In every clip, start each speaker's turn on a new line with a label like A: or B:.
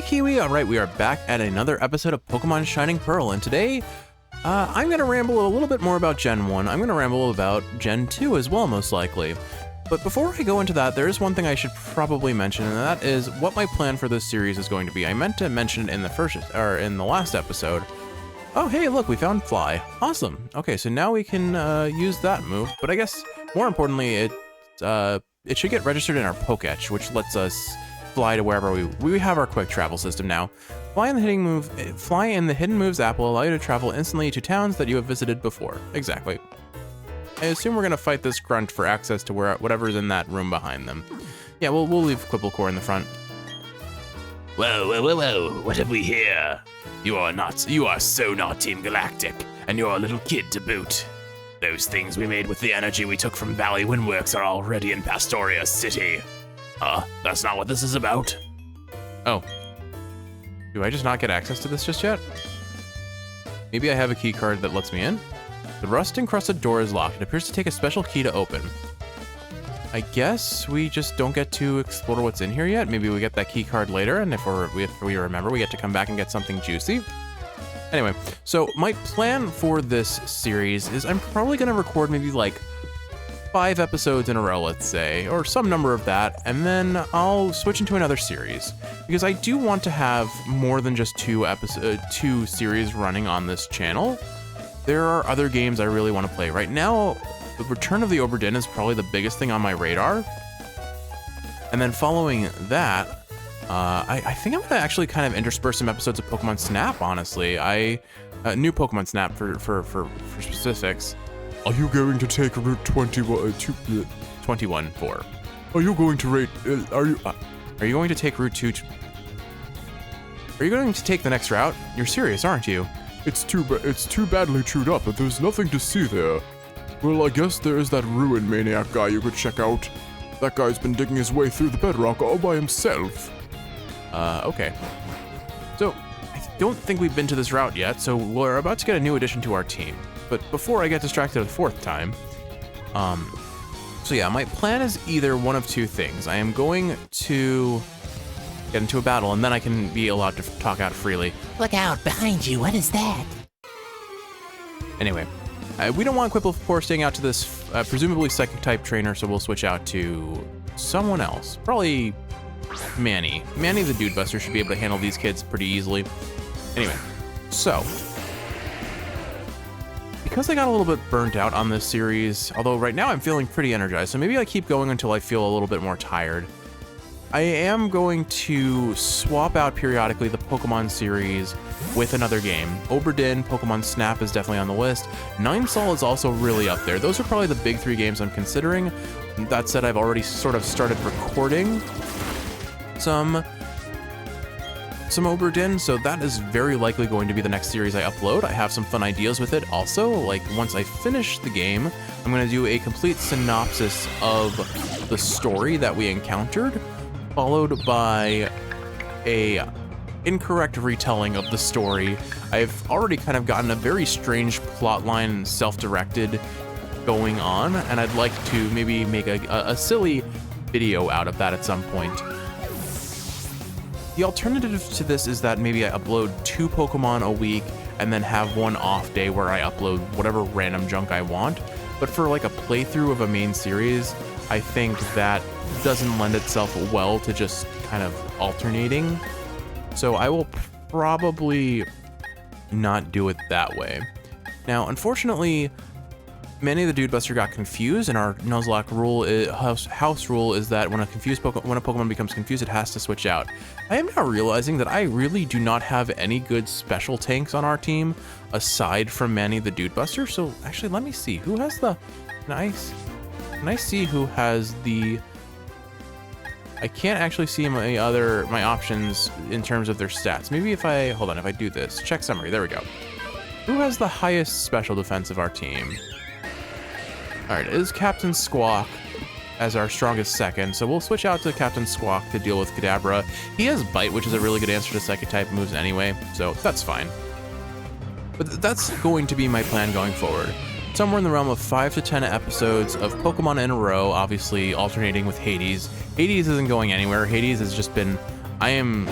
A: Kiwi! Alright, we are back at another episode of Pokemon Shining Pearl, and today, I'm gonna ramble a little bit more about Gen 1. I'm gonna ramble about Gen 2 as well, most likely. But before I go into that, there is one thing I should probably mention, and that is what my plan for this series is going to be. I meant to mention it in the last episode. Oh, hey, look, we found Fly. Awesome. Okay, so now we can use that move, but I guess more importantly, it should get registered in our Pokétch, which lets us fly to wherever we have our quick travel system now. Fly in the Hidden Moves app will allow you to travel instantly to towns that you have visited before. Exactly. I assume we're gonna fight this grunt for access to whatever's in that room behind them. Yeah, we'll leave Quipplecore in the front.
B: Whoa, what have we here? You are so not Team Galactic, and you're a little kid to boot. Those things we made with the energy we took from Valley Windworks are already in Pastoria City. That's not what this is about.
A: Oh. Do I just not get access to this just yet? Maybe I have a key card that lets me in? The rust-encrusted door is locked. It appears to take a special key to open. I guess we just don't get to explore what's in here yet. Maybe we get that key card later, and if we remember, we get to come back and get something juicy. Anyway, so my plan for this series is I'm probably gonna record maybe like 5 episodes in a row, let's say, or some number of that, and then I'll switch into another series, because I do want to have more than just two series running on this channel. There are other games I really want to play. Right now, the Return of the Oberdin is probably the biggest thing on my radar, and then following that, I think I'm gonna actually kind of intersperse some episodes of Pokemon Snap, honestly. New Pokemon Snap for specifics.
C: Are you going to take Route 21?
A: 21 4.
C: Are you going to rate?
A: Are you going to take Route 2? Are you going to take the next route? You're serious, aren't you?
C: It's too badly chewed up, but there's nothing to see there. Well, I guess there is that Ruin Maniac guy you could check out. That guy's been digging his way through the bedrock all by himself.
A: Okay. So, I don't think we've been to this route yet, so we're about to get a new addition to our team. But before I get distracted a 4th time, so yeah, my plan is either one of two things. I am going to get into a battle, and then I can be allowed to talk out freely.
D: Look out, behind you, what is that?
A: Anyway, we don't want Quipplecore staying out to this presumably Psychic-type trainer, so we'll switch out to someone else. Probably Manny. Manny the Dude Buster should be able to handle these kids pretty easily. Anyway, so because I got a little bit burnt out on this series, although right now I'm feeling pretty energized, so maybe I keep going until I feel a little bit more tired. I am going to swap out periodically the Pokemon series with another game. Oberdin, Pokemon Snap is definitely on the list. Ninesol is also really up there. Those are probably the big 3 games I'm considering. That said, I've already sort of started recording some Oberdin, so that is very likely going to be the next series I upload. I have some fun ideas with it also. Like, once I finish the game, I'm going to do a complete synopsis of the story that we encountered, followed by a incorrect retelling of the story. I've already kind of gotten a very strange plotline, self-directed, going on, and I'd like to maybe make a silly video out of that at some point. The alternative to this is that maybe I upload 2 Pokemon a week and then have one off day where I upload whatever random junk I want. But for like a playthrough of a main series, I think that doesn't lend itself well to just kind of alternating. So I will probably not do it that way. Now, unfortunately, Manny the Dude Buster got confused, and our Nuzlocke rule, house rule, is that when a Pokemon becomes confused, it has to switch out. I am now realizing that I really do not have any good special tanks on our team aside from Manny the Dude Buster. So actually, let me see who has the. Can I see who has the? I can't actually see my options in terms of their stats. Maybe if I hold on, if I do this, check summary. There we go. Who has the highest special defense of our team? Alright, it is Captain Squawk as our strongest second, so we'll switch out to Captain Squawk to deal with Kadabra. He has Bite, which is a really good answer to Psychic-type moves anyway, so that's fine. But that's going to be my plan going forward. Somewhere in the realm of 5 to 10 episodes of Pokemon in a row, obviously alternating with Hades. Hades isn't going anywhere. Hades has just been... I am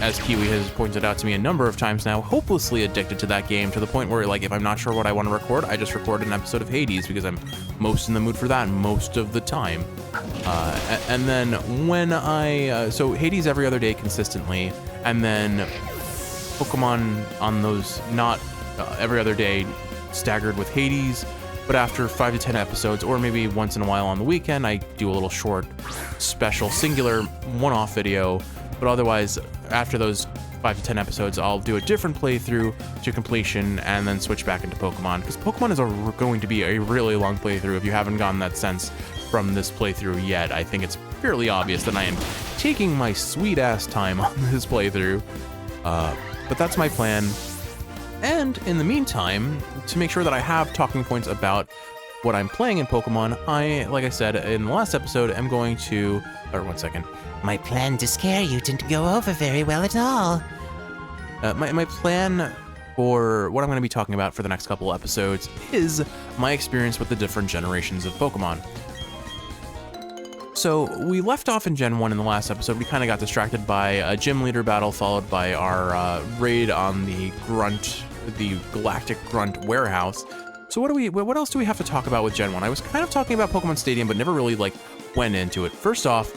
A: as Kiwi has pointed out to me a number of times now, hopelessly addicted to that game to the point where, like, if I'm not sure what I want to record, I just record an episode of Hades because I'm most in the mood for that most of the time. And then when so Hades every other day consistently, and then Pokemon on those not every other day staggered with Hades, but after 5 to 10 episodes, or maybe once in a while on the weekend, I do a little short, special, singular, one-off video. But otherwise, after those 5 to 10 episodes, I'll do a different playthrough to completion and then switch back into Pokemon. Because Pokemon is going to be a really long playthrough. If you haven't gotten that sense from this playthrough yet, I think it's fairly obvious that I am taking my sweet-ass time on this playthrough. But that's my plan. And in the meantime, to make sure that I have talking points about what I'm playing in Pokemon, like I said in the last episode, am going to, or 1 second.
D: My plan to scare you didn't go over very well at all.
A: My plan for what I'm going to be talking about for the next couple episodes is my experience with the different generations of Pokemon. So we left off in Gen 1 in the last episode. We kind of got distracted by a gym leader battle followed by our raid on the Galactic Grunt warehouse. So what else do we have to talk about with Gen 1? I was kind of talking about Pokemon Stadium, but never really went into it. First off,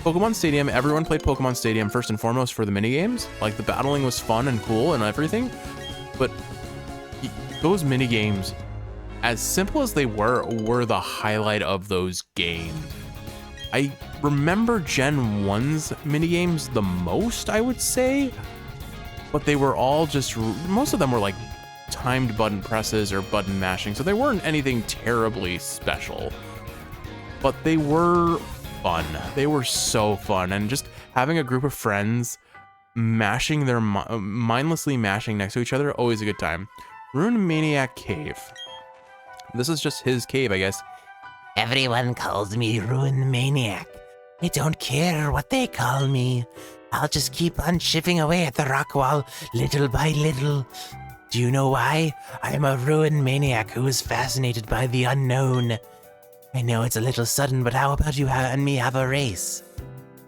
A: Pokemon Stadium, everyone played Pokemon Stadium first and foremost for the minigames. Like, the battling was fun and cool and everything, but those minigames, as simple as they were the highlight of those games. I remember Gen 1's minigames the most, I would say, but they were all most of them were like timed button presses or button mashing, so they weren't anything terribly special, but they were fun. They were so fun, and just having a group of friends mashing mindlessly mashing next to each other, always a good time. Rune Maniac Cave. This is just his cave, I guess.
D: Everyone calls me Ruin Maniac. I don't care what they call me. I'll just keep on chipping away at the rock wall, little by little. Do you know why? I'm a Ruin Maniac who is fascinated by the unknown. I know it's a little sudden, but how about you and me have a race?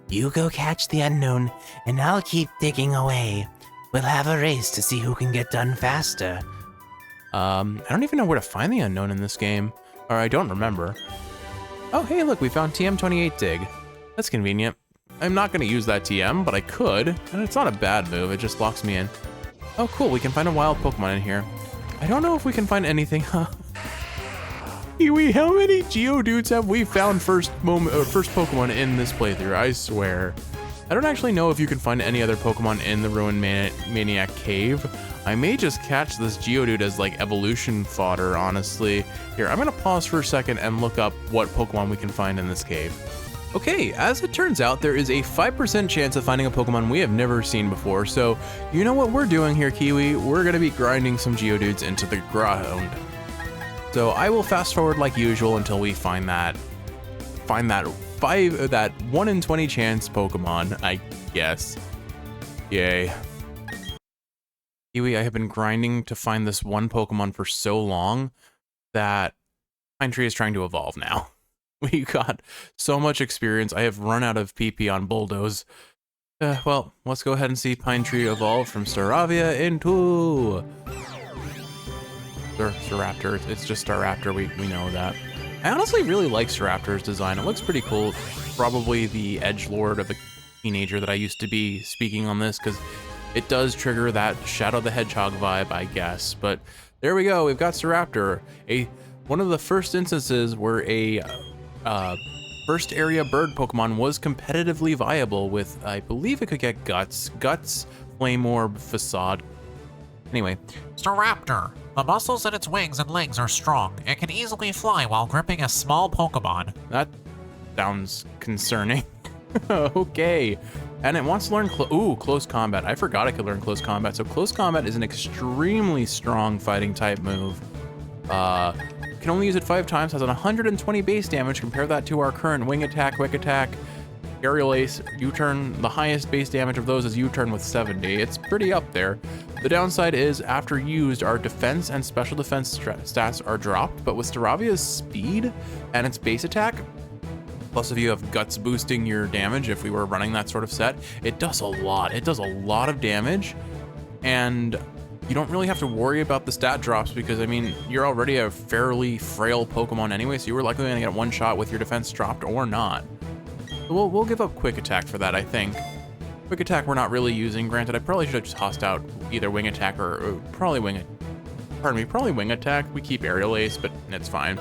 D: You go catch the unknown, and I'll keep digging away. We'll have a race to see who can get done faster.
A: I don't even know where to find the unknown in this game. Or I don't remember. Oh, hey, look, we found TM28 Dig. That's convenient. I'm not going to use that TM, but I could. And it's not a bad move, it just locks me in. Oh, cool, we can find a wild Pokemon in here. I don't know if we can find anything, huh? Kiwi, how many Geodudes have we found first Pokemon in this playthrough? I swear. I don't actually know if you can find any other Pokemon in the Ruin Maniac Cave. I may just catch this Geodude as evolution fodder, honestly. Here, I'm gonna pause for a second and look up what Pokemon we can find in this cave. Okay, as it turns out, there is a 5% chance of finding a Pokemon we have never seen before, so you know what we're doing here, Kiwi? We're gonna be grinding some Geodudes into the ground. So I will fast forward like usual until we find that 1 in 20 chance Pokemon, I guess. Yay. Kiwi, I have been grinding to find this one Pokemon for so long that Pine Tree is trying to evolve now. We got so much experience. I have run out of PP on Bulldoze. Well, let's go ahead and see Pine Tree evolve from Staravia into Staraptor. It's just Staraptor, we know that. I honestly really like Staraptor's design. It looks pretty cool. Probably the edgelord of a teenager that I used to be speaking on this, because it does trigger that Shadow the Hedgehog vibe, I guess. But there we go, we've got Staraptor. One of the first instances where a first area bird Pokemon was competitively viable with, I believe it could get Guts, Flame Orb, Facade. Anyway.
E: Staraptor. The muscles in its wings and legs are strong. It can easily fly while gripping a small Pokemon.
A: That sounds concerning. Okay. And it wants to learn Close Combat. I forgot I could learn Close Combat. So Close Combat is an extremely strong fighting type move. Can only use it 5 times, has an 120 base damage. Compare that to our current Wing Attack, Quick Attack, Aerial Ace, U-Turn. The highest base damage of those is U-Turn with 70. It's pretty up there. The downside is, after used, our defense and special defense stats are dropped, but with Staravia's speed and its base attack, Plus, if you have guts boosting your damage, if we were running that sort of set, it does a lot. It does a lot of damage, and you don't really have to worry about the stat drops because, I mean, you're already a fairly frail Pokemon anyway, so you were likely going to get one shot with your defense dropped or not. So we'll give up Quick Attack for that, I think. Quick Attack we're not really using. Granted, I probably should have just tossed out either Wing Attack or probably Wing Attack. We keep Aerial Ace, but it's fine.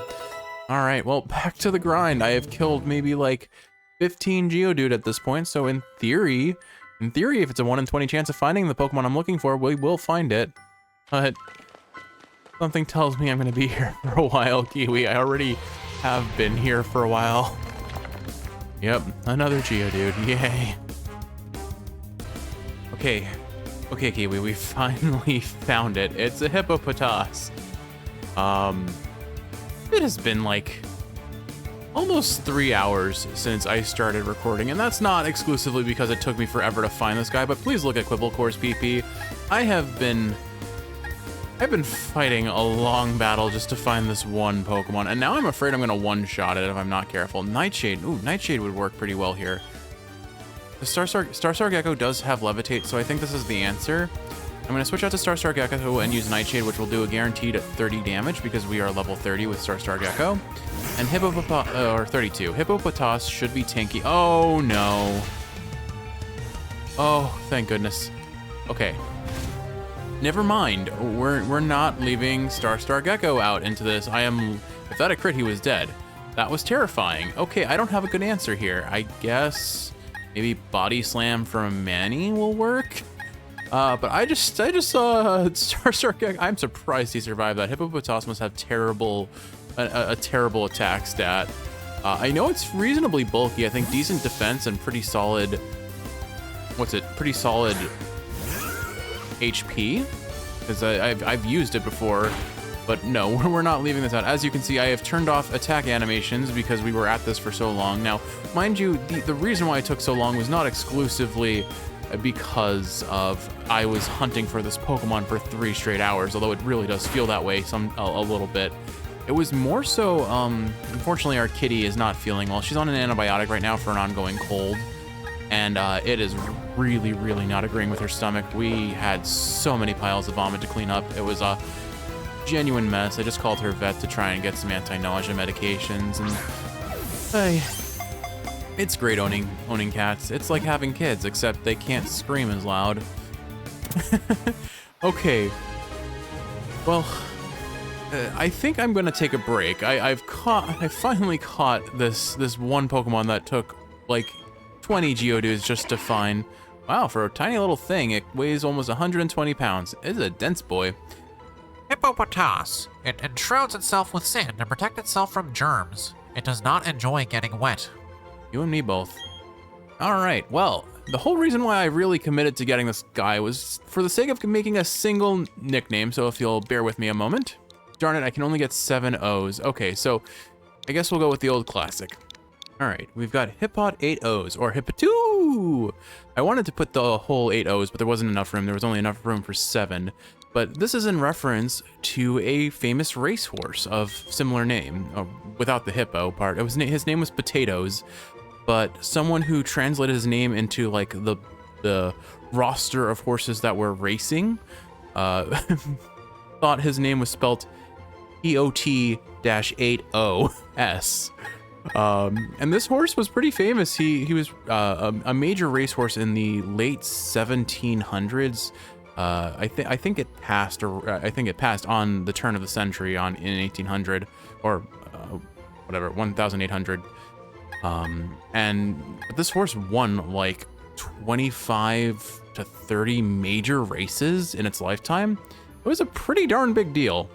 A: All right, well, back to the grind. I have killed maybe like 15 Geodude at this point, so in theory, if it's a 1 in 20 chance of finding the Pokemon I'm looking for, we will find it. But something tells me I'm gonna be here for a while, Kiwi. I already have been here for a while. Yep, another Geodude, yay. Okay, Kiwi, we finally found it. It's a Hippopotas. It has been like almost 3 hours since I started recording, and that's not exclusively because it took me forever to find this guy, but please look at Quibblecore's PP. I've been fighting a long battle just to find this one Pokemon, and now I'm afraid I'm gonna one-shot it if I'm not careful. Nightshade, ooh, Nightshade would work pretty well here. The Starstar Gecko does have Levitate, so I think this is the answer. I'm gonna switch out to Starstar Gecko and use Nightshade, which will do a guaranteed 30 damage because we are level 30 with Starstar Gecko. And or 32. Hippopotas should be tanky. Oh no. Oh, thank goodness. Okay. Never mind. We're not leaving Starstar Gecko out into this. If that a crit, he was dead. That was terrifying. Okay, I don't have a good answer here. I guess maybe Body Slam from Manny will work. But I just saw Starstar Gecko. I'm surprised he survived that. Hippopotas must have a terrible attack stat. I know it's reasonably bulky. I think decent defense and pretty solid. Pretty solid HP. Because I've used it before. But no, we're not leaving this out. As you can see, I have turned off attack animations because we were at this for so long. Now, mind you, the reason why it took so long was not exclusively because I was hunting for this Pokemon for 3 straight hours, although it really does feel that way a little bit. It was more so, unfortunately our kitty is not feeling well. She's on an antibiotic right now for an ongoing cold, and it is really, really not agreeing with her stomach. We had so many piles of vomit to clean up. It was a genuine mess. I just called her vet to try and get some anti-nausea medications, and hey, it's great owning cats. It's like having kids, except they can't scream as loud. Okay. Well, I think I'm gonna take a break. I finally caught this one Pokemon that took like 20 Geodudes just to find. Wow, for a tiny little thing, it weighs almost 120 pounds. It's a dense boy.
E: Hippopotas. It enshrouds itself with sand to protect itself from germs. It does not enjoy getting wet.
A: You and me both. All right, well, the whole reason why I really committed to getting this guy was for the sake of making a single nickname, so if you'll bear with me a moment. Darn it, I can only get 7 O's. Okay, so I guess we'll go with the old classic. All right, we've got Hippot 8 O's, or Hippotoo! I wanted to put the whole 8 O's, but there wasn't enough room. There was only enough room for 7. But this is in reference to a famous racehorse of similar name, without the hippo part. His name was Potatoes, but someone who translated his name into like the roster of horses that were racing thought his name was spelt POT-8OS. And this horse was pretty famous. He was a major racehorse in the late 1700s. I think it passed on the turn of the century in 1800 or whatever, 1800. And this horse won like 25 to 30 major races in its lifetime. It was a pretty darn big deal.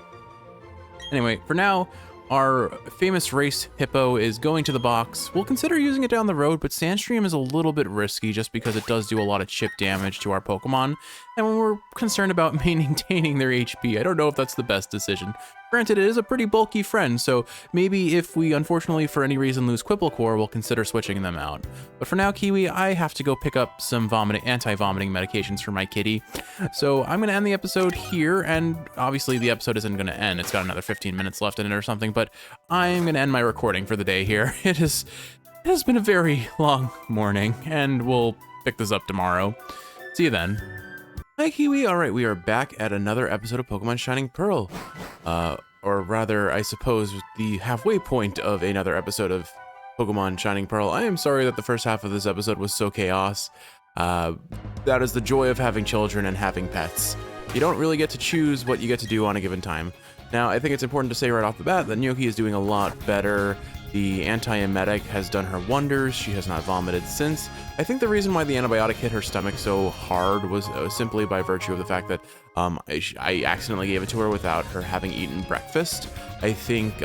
A: Anyway, for now, our famous race hippo is going to the box. We'll consider using it down the road, but Sandstream is a little bit risky just because it does do a lot of chip damage to our Pokemon. And when we're concerned about maintaining their HP, I don't know if that's the best decision. Granted, it is a pretty bulky friend, so maybe if we unfortunately for any reason lose Quibblecore, we'll consider switching them out. But for now, Kiwi, I have to go pick up some anti-vomiting medications for my kitty. So I'm going to end the episode here, and obviously the episode isn't going to end. It's got another 15 minutes left in it or something, but I'm going to end my recording for the day here. It is it has been a very long morning, and we'll pick this up tomorrow. See you then. Hi, Kiwi. All right, we are back at another episode of Pokemon Shining Pearl. Or rather, I suppose, the halfway point of another episode of Pokemon Shining Pearl. I am sorry that the first half of this episode was so chaos. That is the joy of having children and having pets. You don't really get to choose what you get to do on a given time. Now, I think it's important to say right off the bat that Gnocchi is doing a lot better. The antiemetic has done her wonders. She has not vomited since. I think the reason why the antibiotic hit her stomach so hard was simply by virtue of the fact that I accidentally gave it to her without her having eaten breakfast. I think,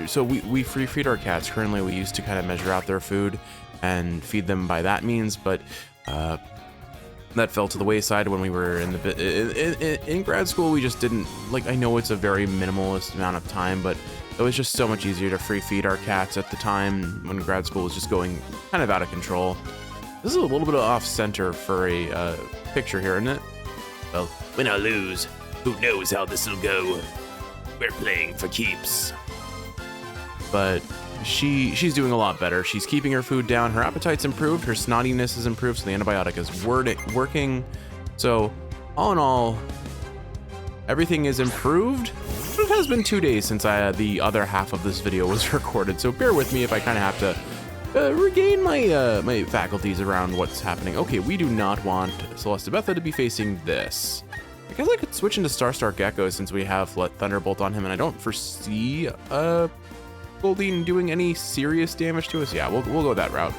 A: so we free feed our cats. Currently, we used to kind of measure out their food and feed them by that means, but that fell to the wayside when we were in grad school. We just didn't, like, I know it's a very minimalist amount of time, but it was just so much easier to free feed our cats at the time when grad school was just going kind of out of control. This is a little bit off center for a picture here, isn't it?
B: Well, win or lose, who knows how this'll go? We're playing for keeps.
A: But she's doing a lot better. She's keeping her food down. Her appetite's improved. Her snottiness is improved. So the antibiotic is working. So all in all, everything is improved. It has been 2 days since the other half of this video was recorded. So bear with me if I kind of have to regain my faculties around what's happening. Okay, we do not want Celestabetha to be facing this. I guess I could switch into Star Gecko since we have let Thunderbolt on him, and I don't foresee Goldeen doing any serious damage to us. Yeah, we'll go that route.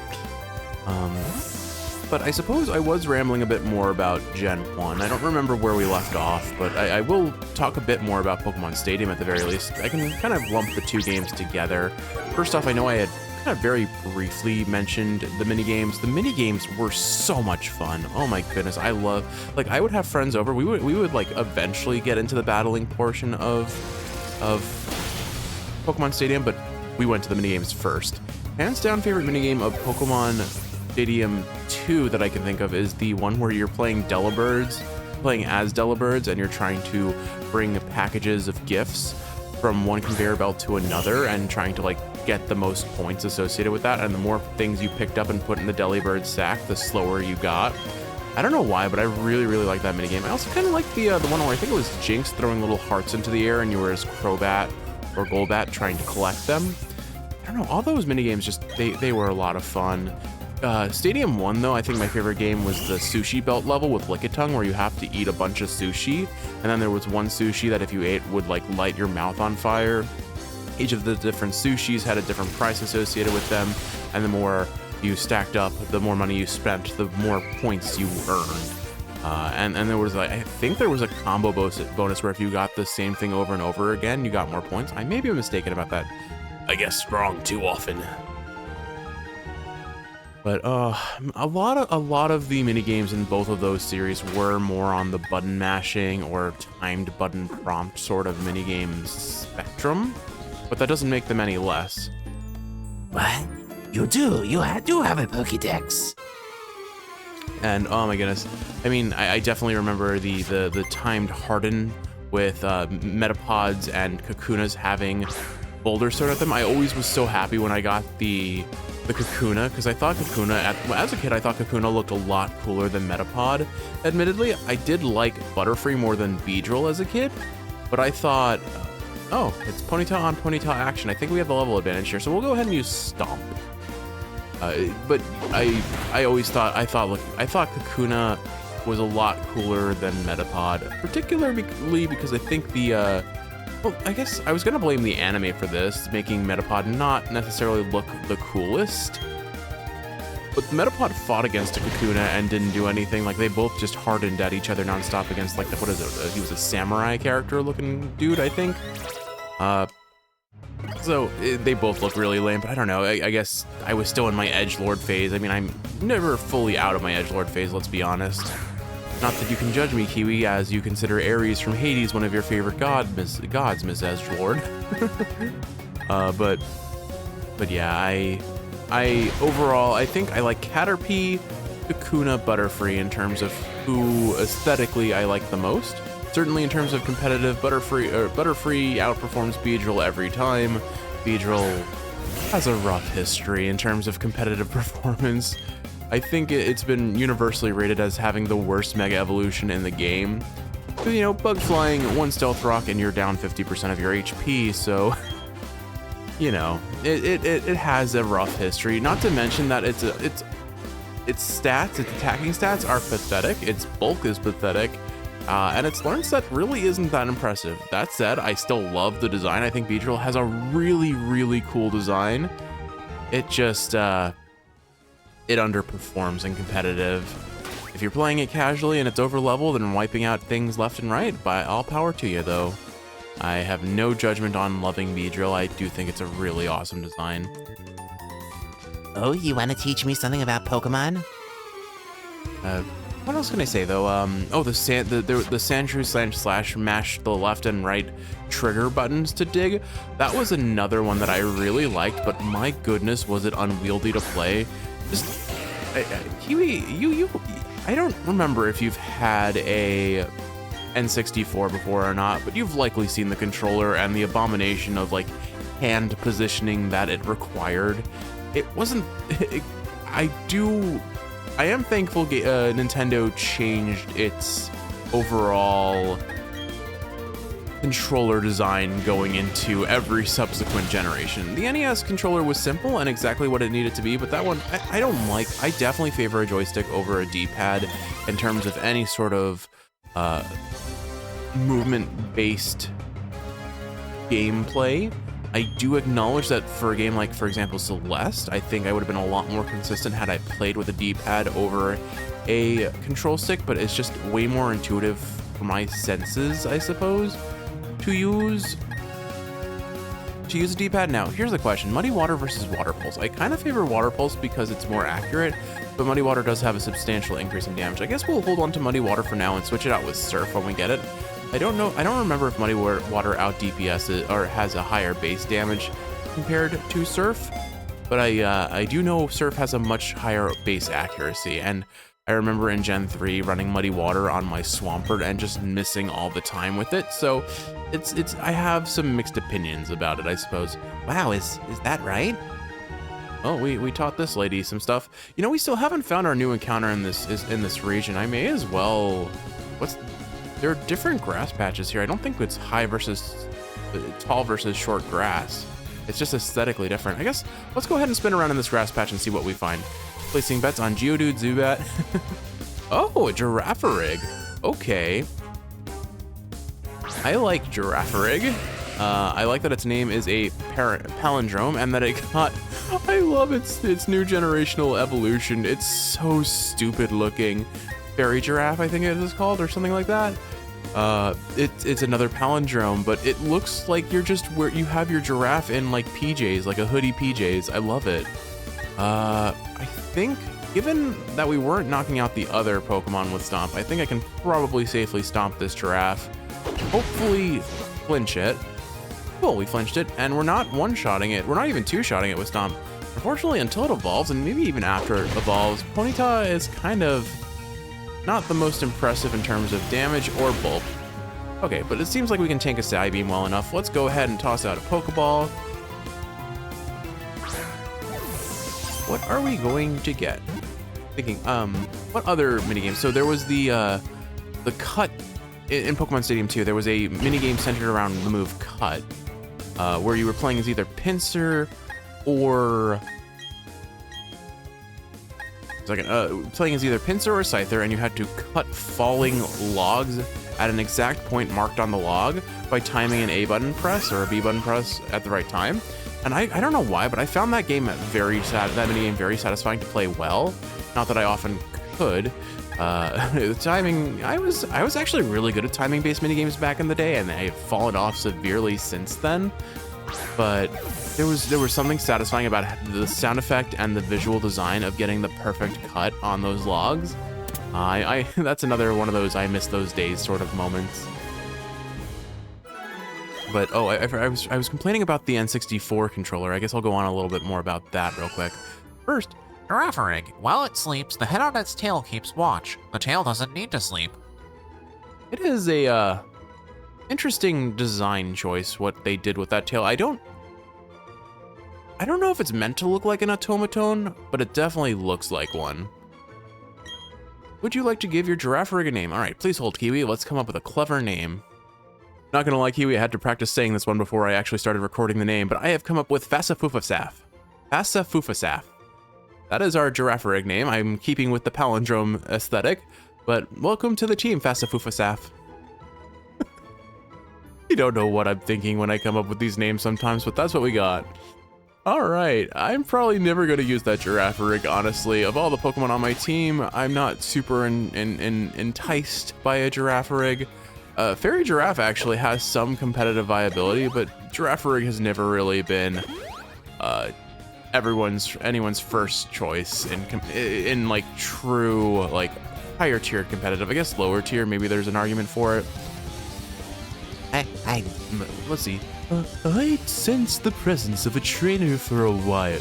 A: But I suppose I was rambling a bit more about Gen 1. I don't remember where we left off, but I will talk a bit more about Pokemon Stadium at the very least. I can kind of lump the two games together. First off, I know I had kind of very briefly mentioned the minigames. The minigames were so much fun. Oh my goodness, I would have friends over. We would like eventually get into the battling portion of Pokemon Stadium, but we went to the minigames first. Hands down favorite minigame of Pokemon Stadium 2 that I can think of is the one where you're playing as Delibirds, and you're trying to bring packages of gifts from one conveyor belt to another and trying to like get the most points associated with that. And the more things you picked up and put in the Delibird sack, the slower you got. I don't know why, but I really like that minigame. I also kind of like the one where I think it was Jinx throwing little hearts into the air and you were as Crobat or Golbat trying to collect them. I don't know, all those minigames just, they were a lot of fun. Stadium 1, though, I think my favorite game was the sushi belt level with Lickitung, where you have to eat a bunch of sushi, and then there was one sushi that if you ate would like light your mouth on fire. Each of the different sushis had a different price associated with them, and the more you stacked up, the more money you spent, the more points you earned. And there was like, I think there was a combo bonus where if you got the same thing over and over again, you got more points. I may be mistaken about that.
B: I guess wrong too often.
A: But a lot of the minigames in both of those series were more on the button mashing or timed button prompt sort of minigame spectrum, but that doesn't make them any less.
D: What? You do? You do have a Pokédex.
A: And oh my goodness, I mean, I definitely remember the timed harden with Metapods and Kakunas having boulders thrown at them. I always was so happy when I got the Kakuna, because I thought Kakuna, as a kid, I thought Kakuna looked a lot cooler than Metapod. Admittedly, I did like Butterfree more than Beedrill as a kid, but I thought, oh, it's Ponyta on Ponyta action. I think we have the level advantage here, so we'll go ahead and use Stomp. But I always thought Kakuna was a lot cooler than Metapod, particularly because I think well, I guess I was gonna blame the anime for this, making Metapod not necessarily look the coolest. But Metapod fought against a Kakuna and didn't do anything. Like, they both just hardened at each other nonstop against, like, what is it? He was a samurai character looking dude, I think. So they both look really lame, but I don't know. I guess I was still in my edgelord phase. I mean, I'm never fully out of my edgelord phase, let's be honest. Not that you can judge me, Kiwi, as you consider Ares from Hades one of your favorite gods, Miss Edgelord. But yeah, I overall, I think I like Caterpie, Kakuna, Butterfree in terms of who aesthetically I like the most. Certainly in terms of competitive, Butterfree outperforms Beedrill every time. Beedrill has a rough history in terms of competitive performance. I think it's been universally rated as having the worst Mega Evolution in the game. You know, bug flying, 1 stealth rock, and you're down 50% of your HP, so... You know, it has a rough history. Not to mention that its stats, its attacking stats are pathetic. Its bulk is pathetic, and its learn set really isn't that impressive. That said, I still love the design. I think Beedrill has a really cool design. It just it underperforms in competitive. If you're playing it casually and it's over leveled and wiping out things left and right, by all power to you though. I have no judgment on loving Beedrill. I do think it's a really awesome design.
D: Oh, you want to teach me something about Pokemon?
A: What else can I say though? Oh, the Sandshrew / mash the left and right trigger buttons to dig. That was another one that I really liked, but my goodness, was it unwieldy to play. Just, Kiwi, I don't remember if you've had a N64 before or not, but you've likely seen the controller and the abomination of like hand positioning that it required. It wasn't. I am thankful Nintendo changed its overall controller design going into every subsequent generation. The NES controller was simple and exactly what it needed to be, but that one I don't like. I definitely favor a joystick over a D-pad in terms of any sort of movement-based gameplay. I do acknowledge that for a game like, for example, Celeste, I think I would have been a lot more consistent had I played with a D-pad over a control stick, but it's just way more intuitive for my senses, I suppose, to use a D-pad. Now, here's the question. Muddy Water versus Water Pulse. I kind of favor Water Pulse because it's more accurate, but Muddy Water does have a substantial increase in damage. I guess we'll hold on to Muddy Water for now and switch it out with Surf when we get it. I don't remember if Muddy Water out DPS or has a higher base damage compared to Surf, but I do know Surf has a much higher base accuracy, and I remember in Gen 3 running Muddy Water on my Swampert and just missing all the time with it, so I have some mixed opinions about it, I suppose.
D: Wow, is that right?
A: Oh, we taught this lady some stuff. You know, we still haven't found our new encounter in this region. I may as well. There are different grass patches here. I don't think it's tall versus short grass. It's just aesthetically different. I guess let's go ahead and spin around in this grass patch and see what we find. Placing bets on Geodude, Zubat. Oh, a Girafarig. Okay. I like Girafarig. I like that its name is a palindrome and that it got... I love its new generational evolution. It's so stupid looking. Fairy Giraffe, I think it is called, or something like that. It's another palindrome, but it looks like you're just where you have your giraffe in like PJs, like a hoodie PJs. I love it. I think, given that we weren't knocking out the other Pokemon with Stomp, I think I can probably safely stomp this giraffe. Hopefully flinch it. Cool, we flinched it, and we're not one-shotting it. We're not even two-shotting it with Stomp. Unfortunately, until it evolves, and maybe even after it evolves, Ponyta is kind of not the most impressive in terms of damage or bulk. Okay, but it seems like we can tank a Psybeam well enough. Let's go ahead and toss out a Pokeball. What are we going to get? Thinking, what other minigames? So there was the cut in Pokemon Stadium 2. There was a minigame centered around the move Cut, where you were playing as either Pinsir or playing as either Pinsir or Scyther, and you had to cut falling logs at an exact point marked on the log by timing an A button press or a B button press at the right time. And I don't know why, but I found that minigame very satisfying to play well. Not that I often could. The timing, I was actually really good at timing-based minigames back in the day, and I've fallen off severely since then. But there was something satisfying about the sound effect and the visual design of getting the perfect cut on those logs. That's another one of those I miss those days sort of moments. But oh, I was complaining about the N64 controller. I guess I'll go on a little bit more about that real quick. First,
E: Girafarig. While it sleeps, the head on its tail keeps watch. The tail doesn't need to sleep.
A: it is a interesting design choice what they did with that tail. I don't know if it's meant to look like an automaton, but it definitely looks like one. Would you like to give your Girafarig a name? All right, please hold, Kiwi. Let's come up with a clever name. Not gonna lie, Kiwi, I had to practice saying this one before I actually started recording the name, but I have come up with Facefoofecaf. Facefoofecaf. That is our Girafarig name. I'm keeping with the palindrome aesthetic, but welcome to the team, Facefoofecaf. You don't know what I'm thinking when I come up with these names sometimes, but that's what we got. All right, I'm probably never going to use that Girafarig, honestly. Of all the Pokemon on my team, I'm not super enticed by a Girafarig. Fairy Giraffe actually has some competitive viability, but Girafarig has never really been anyone's first choice in like true like higher tier competitive. I guess lower tier, maybe there's an argument for it. Let's see. I sensed the presence of a trainer for a while.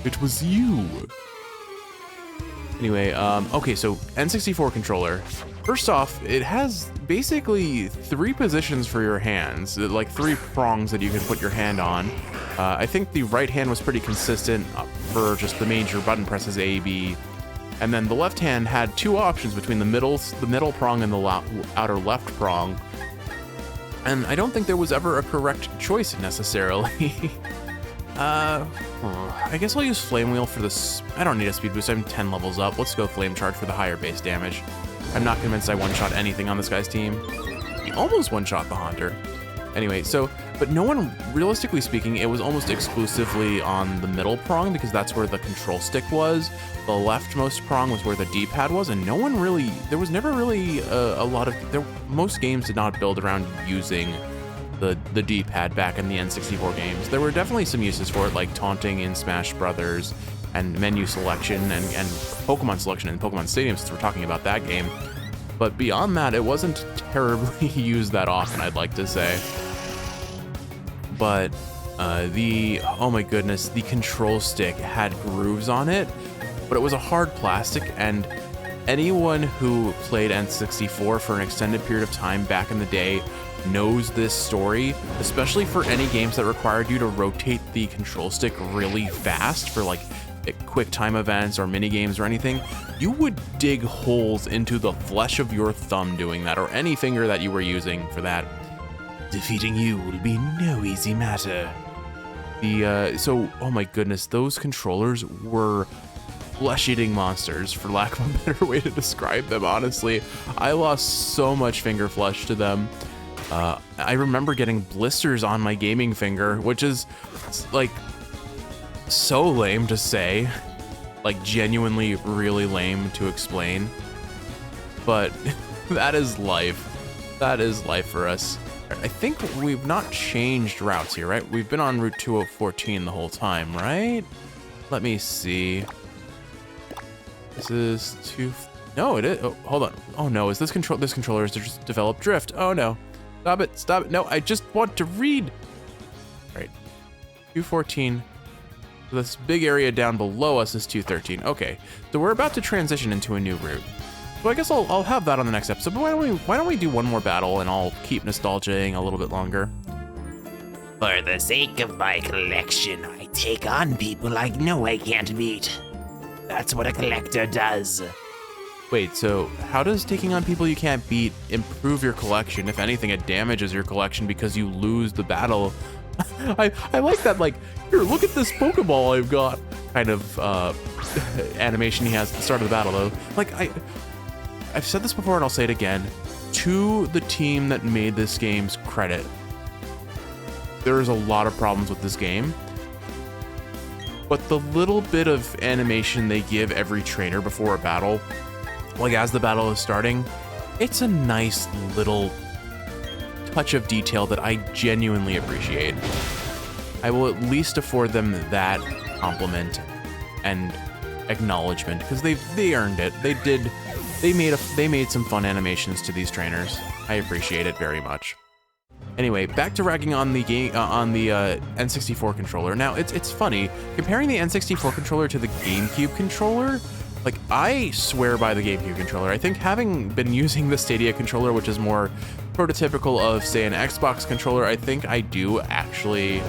A: It was you. Anyway, okay, so N64 controller. First off, it has basically 3 positions for your hands, like 3 prongs that you can put your hand on. I think the right hand was pretty consistent for just the major button presses A, B, and then the left hand had 2 options between the middle prong and the outer left prong. And I don't think there was ever a correct choice necessarily. I guess I'll use Flame Wheel for this. I don't need a speed boost. I'm 10 levels up. Let's go Flame Charge for the higher base damage. I'm not convinced I one-shot anything on this guy's team. He almost one-shot the Haunter. Anyway, but no one, realistically speaking, it was almost exclusively on the middle prong because that's where the control stick was. The leftmost prong was where the D-pad was, and no one really, there was never really a lot of, most games did not build around using the D-pad back in the N64 games. There were definitely some uses for it, like taunting in Smash Brothers, and menu selection, and Pokemon selection in Pokemon Stadium, since we're talking about that game. But beyond that, it wasn't terribly used that often, I'd like to say. But oh my goodness, the control stick had grooves on it, but it was a hard plastic, and anyone who played N64 for an extended period of time back in the day knows this story, especially for any games that required you to rotate the control stick really fast for like quick time events or mini games or anything. You would dig holes into the flesh of your thumb doing that, or any finger that you were using for that. Defeating you will be no easy matter. So, oh my goodness, those controllers were flesh-eating monsters, for lack of a better way to describe them, honestly. I lost so much finger flesh to them. I remember getting blisters on my gaming finger, which is, like, so lame to say. Like, genuinely really lame to explain. But that is life. That is life for us. I think we've not changed routes here, right? We've been on Route 2014 the whole time, right? Let me see. This is no, it is. Oh, hold on. Oh no, is this controller is just developed drift? Oh no. Stop it, stop it. No, I just want to read. All right, 214. This big area down below us is 213. Okay, so we're about to transition into a new route. So I guess I'll have that on the next episode, but why don't we do one more battle and I'll keep nostalgizing a little bit longer.
D: For the sake of my collection, I take on people I know I can't beat. That's what a collector does.
A: Wait, so how does taking on people you can't beat improve your collection? If anything, it damages your collection because you lose the battle. I like that, like, here, look at this Pokeball I've got kind of animation he has at the start of the battle, though. Like, I've said this before and I'll say it again. To the team that made this game's credit, there's a lot of problems with this game. But the little bit of animation they give every trainer before a battle, like as the battle is starting, it's a nice little touch of detail that I genuinely appreciate. I will at least afford them that compliment and acknowledgement, because they earned it. They made some fun animations to these trainers. I appreciate it very much. Anyway, back to ragging on the game on the N64 controller. Now it's funny comparing the N64 controller to the GameCube controller. Like, I swear by the GameCube controller. I think having been using the Stadia controller, which is more prototypical of, say, an Xbox controller, I think I do actually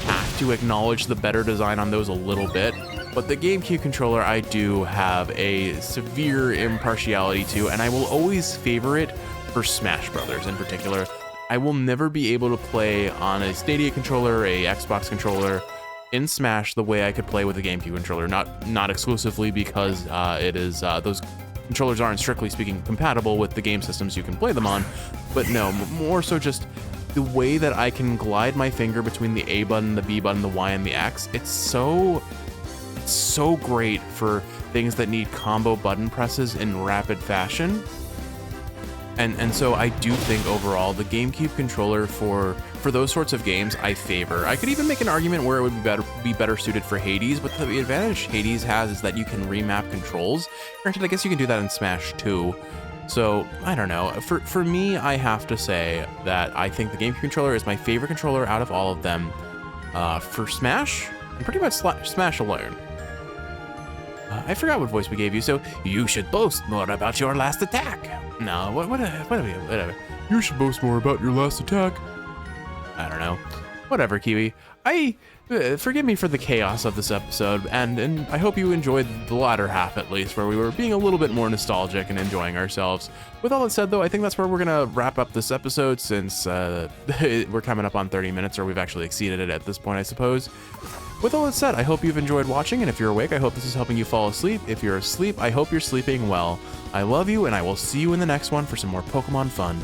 A: have to acknowledge the better design on those a little bit, but the GameCube controller I do have a severe impartiality to, and I will always favor it for Smash Brothers in particular. I will never be able to play on a Stadia controller, a Xbox controller, in Smash the way I could play with a GameCube controller. Not exclusively because it is those controllers aren't strictly speaking compatible with the game systems you can play them on, but no, more so just the way that I can glide my finger between the A button, the B button, the Y, and the X. It's so great for things that need combo button presses in rapid fashion. And so I do think overall the GameCube controller for those sorts of games I favor. I could even make an argument where it would be better suited for Hades, but the advantage Hades has is that you can remap controls. Granted, I guess you can do that in Smash too. So I don't know. For me, I have to say that I think the GameCube controller is my favorite controller out of all of them. For Smash, and pretty much Smash alone. I forgot what voice we gave you, so you should boast more about your last attack. No, whatever.
C: You should boast more about your last attack.
A: I don't know. Whatever, Kiwi. Forgive me for the chaos of this episode, and I hope you enjoyed the latter half at least, where we were being a little bit more nostalgic and enjoying ourselves. With all that said, though, I think that's where we're gonna wrap up this episode, since we're coming up on 30 minutes, or we've actually exceeded it at this point, I suppose. With all that said, I hope you've enjoyed watching, and if you're awake, I hope this is helping you fall asleep. If you're asleep, I hope you're sleeping well. I love you, and I will see you in the next one for some more Pokemon fun.